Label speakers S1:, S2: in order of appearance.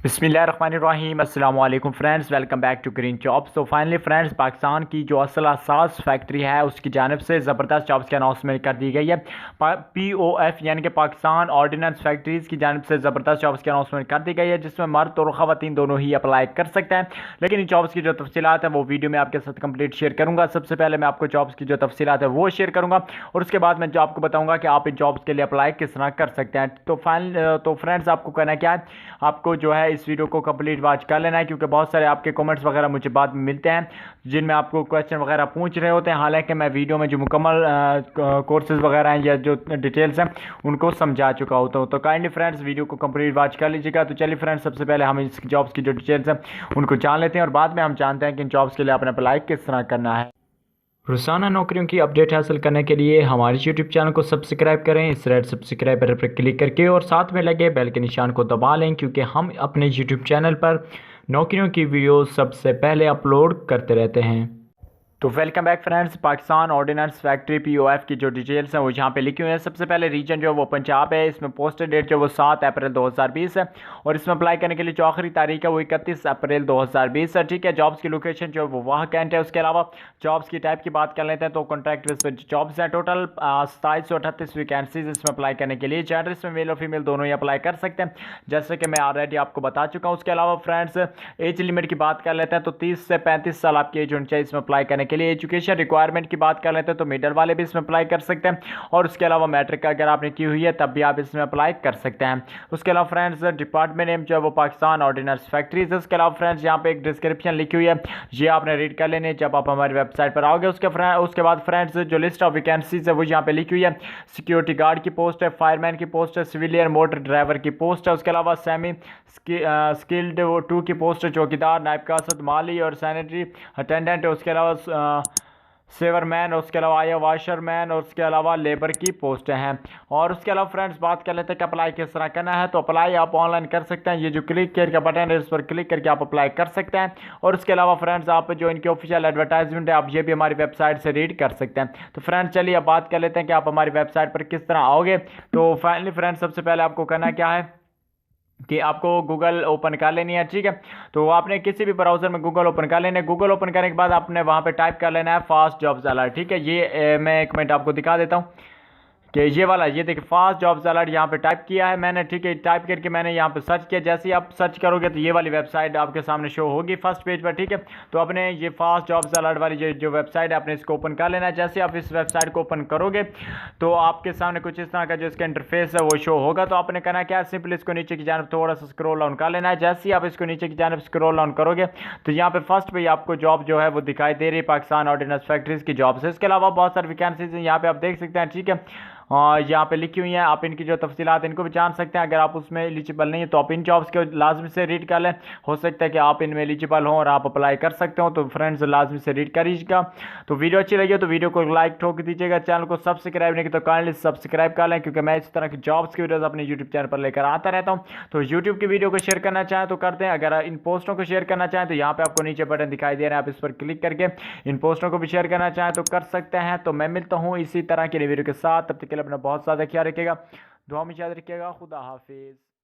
S1: बिस्मिल्लाहिर्रहमानिर्रहीम। अस्सलाम वालेकुम friends, welcome back to Green Jobs. तो फाइनली फ्रेंड्स, पाकिस्तान की जो असल असास फैक्ट्री है उसकी जानिब से ज़बरदस्त जॉब्स की अनाउंसमेंट कर दी गई है। POF यानी कि पाकिस्तान ऑर्डिनेंस फैक्ट्रीज़ की जानिब से ज़बरदस्त जॉब्स की अनाउंसमेंट कर दी गई है, जिसमें मर्द और ख़वातीन दोनों ही अप्लाई कर सकते हैं। लेकिन इन जॉब्स की जो तफसीलात है वो वीडियो में आपके साथ कंप्लीट शेयर करूँगा। सबसे पहले मैं आपको जॉब्स की जो तफसीलात है वो शेयर करूँगा और उसके बाद मैं जो आपको बताऊँगा कि आप इन जॉब्स के लिए अप्लाई किस तरह कर सकते हैं। तो फ्रेंड्स, आपको कहना क्या है, आपको जो है इस वीडियो को कंप्लीट वॉच कर लेना है, क्योंकि बहुत सारे आपके कमेंट्स वगैरह मुझे बाद में मिलते हैं जिनमें आपको क्वेश्चन वगैरह पूछ रहे होते हैं। हालांकि मैं वीडियो में जो मुकम्मल कोर्सेज वगैरह हैं या जो डिटेल्स हैं उनको समझा चुका होता हूँ। तो काइंडली फ्रेंड्स वीडियो को कंप्लीट वॉच कर लीजिएगा। तो चलिए फ्रेंड्स, सबसे पहले हम इस जॉब्स की जो डिटेल्स हैं उनको जान लेते हैं और बाद में हम जानते हैं कि इन जॉब्स के लिए आपने अप्लाई किस तरह करना है। रोज़ाना नौकरियों की अपडेट हासिल करने के लिए हमारे YouTube चैनल को सब्सक्राइब करें, इस रेड सब्सक्राइब बटन पर क्लिक करके, और साथ में लगे बेल के निशान को दबा लें, क्योंकि हम अपने YouTube चैनल पर नौकरियों की वीडियो सबसे पहले अपलोड करते रहते हैं। तो welcome back friends, Pakistan ordnance factory POF की जो डिटेल्स हैं वो यहाँ पे लिखी हुई हैं। सबसे पहले रीजन जो है वो पंजाब है। इसमें पोस्टेड डेट जो वो 7 अप्रैल 2020 है और इसमें अप्लाई करने के लिए जो आखिरी तारीख है वो 31 अप्रैल 2020 है। ठीक है, जॉब्स की लोकेशन जो है वो वहाँ कैंट है। उसके अलावा जॉब्स की टाइप की बात कर लेते हैं तो कॉन्ट्रैक्ट बेस पर जॉब्स हैं। टोटल 2738 वैकेंसीज इसमें अप्लाई करने के लिए। जेंडर इसमें मेल और फीमेल दोनों ही अप्लाई कर सकते हैं, जैसे कि मैं ऑलरेडी आपको बता चुका हूँ। उसके अलावा फ्रेंड्स, एज लिमिट की बात कर लेते हैं तो 30 से 35 साल आपकी एज होनी चाहिए इसमें अप्लाई करने के लिए। एजुकेशन रिक्वायरमेंट की बात कर लेते हैं तो मिडल वाले भी इसमें अप्लाई कर सकते हैं, और उसके अलावा मैट्रिक का अगर आपने की हुई है तब भी आप इसमें अप्लाई कर सकते हैं। उसके अलावा फ्रेंड्स, डिपार्टमेंट नेम जो है वो पाकिस्तान ऑर्डिनेंस फैक्ट्रीज है। उसके अलावा फ्रेंड्स, यहाँ पे एक डिस्क्रिप्शन लिखी हुई है, ये आपने रीड कर लेनी है जब आप हमारी वेबसाइट पर आओगे। उसके बाद फ्रेंड्स, जो लिस्ट ऑफ वैकेंसीज है वो यहाँ पे लिखी हुई है। सिक्योरिटी गार्ड की पोस्ट है, फायरमैन की पोस्ट है, सिविलियन मोटर ड्राइवर की पोस्ट है। उसके अलावा सेमी स्किल्ड 2 की पोस्ट है, चौकीदार, नायब कासत, माली और सैनिटरी अटेंडेंट है। उसके अलावा सेवरमैन, और उसके अलावा आया वाशरमैन, और उसके अलावा लेबर की पोस्टें हैं। और उसके अलावा फ्रेंड्स, बात कर लेते हैं कि अप्लाई किस तरह करना है। तो अप्लाई आप ऑनलाइन कर सकते हैं। ये जो क्लिक केयर का बटन है इस पर क्लिक करके आप अप्लाई कर सकते हैं। और उसके अलावा फ्रेंड्स, आप जो इनकी ऑफिशियल एडवर्टाइजमेंट है आप ये भी हमारी वेबसाइट से रीड कर सकते हैं। तो फ्रेंड्स चलिए अब बात कर लेते हैं कि आप हमारी वेबसाइट पर किस तरह आओगे। तो फाइनली फ्रेंड्स, सबसे पहले आपको करना क्या है कि आपको गूगल ओपन कर लेनी है। ठीक है, तो आपने किसी भी ब्राउज़र में गूगल ओपन कर लेना है। गूगल ओपन करने के बाद आपने वहाँ पे टाइप कर लेना है फास्ट जॉब्स अलर्ट। ठीक है, ये मैं एक मिनट आपको दिखा देता हूँ कि ये वाला, ये देखिए फास्ट जॉब्स अलर्ट यहाँ पे टाइप किया है मैंने। ठीक है, टाइप करके मैंने यहाँ पे सर्च किया। जैसे ही आप सर्च करोगे तो ये वाली वेबसाइट आपके सामने शो होगी फर्स्ट पेज पर। ठीक है, तो आपने ये फास्ट जॉब्स अलर्ट वाली जो वेबसाइट है आपने इसको ओपन कर लेना है। जैसे आप इस वेबसाइट को ओपन करोगे तो आपके सामने कुछ इस तरह का जो इसका इंटरफेस है वो शो होगा। तो आपने करना क्या है, सिंपली इसको नीचे की जानब थोड़ा सा स्क्रॉल डाउन कर लेना है। जैसे ही आप इसको नीचे की जानब स्क्रॉल डाउन करोगे तो यहाँ पे फर्स्ट पे आपको जॉब जो है वो दिखाई दे रही है, पाकिस्तान ऑर्डिनेंस फैक्ट्रीज की जॉब्स है। इसके अलावा बहुत सारी वैकेंसीज यहाँ पे आप देख सकते हैं। ठीक है, और यहाँ पे लिखी हुई हैं, आप इनकी जो तफसीलात इनको भी जान सकते हैं। अगर आप उसमें एलिजिबल नहीं है तो आप इन जॉब्स को लाजमी से रीड कर लें। हो सकता है कि आप इनमें एलिजिबल हों और आप अप्लाई कर सकते हो। तो फ्रेंड्स लाजमी से रीड करिएगा। तो वीडियो अच्छी लगी तो वीडियो को लाइक ठोक दीजिएगा। चैनल को सब्सक्राइब नहीं किया तो काइंडली सब्सक्राइब कर लें, क्योंकि मैं इस तरह की जॉब्स की वीडियोस अपने यूट्यूब चैनल पर लेकर आता रहता हूँ। तो यूट्यूब की वीडियो को शेयर करना चाहें तो करते हैं, अगर इन पोस्टों को शेयर करना चाहें तो यहाँ पे आपको नीचे बटन दिखाई दे रहा है, आप इस पर क्लिक करके इन पोस्टों को भी शेयर करना चाहें तो कर सकते हैं। तो मैं मिलता हूँ इसी तरह की वीडियो के साथ, तब तक के लिए अपना बहुत ज़्यादा ख्याल रखिएगा, दुआ में याद रखिएगा। खुदा हाफिज़।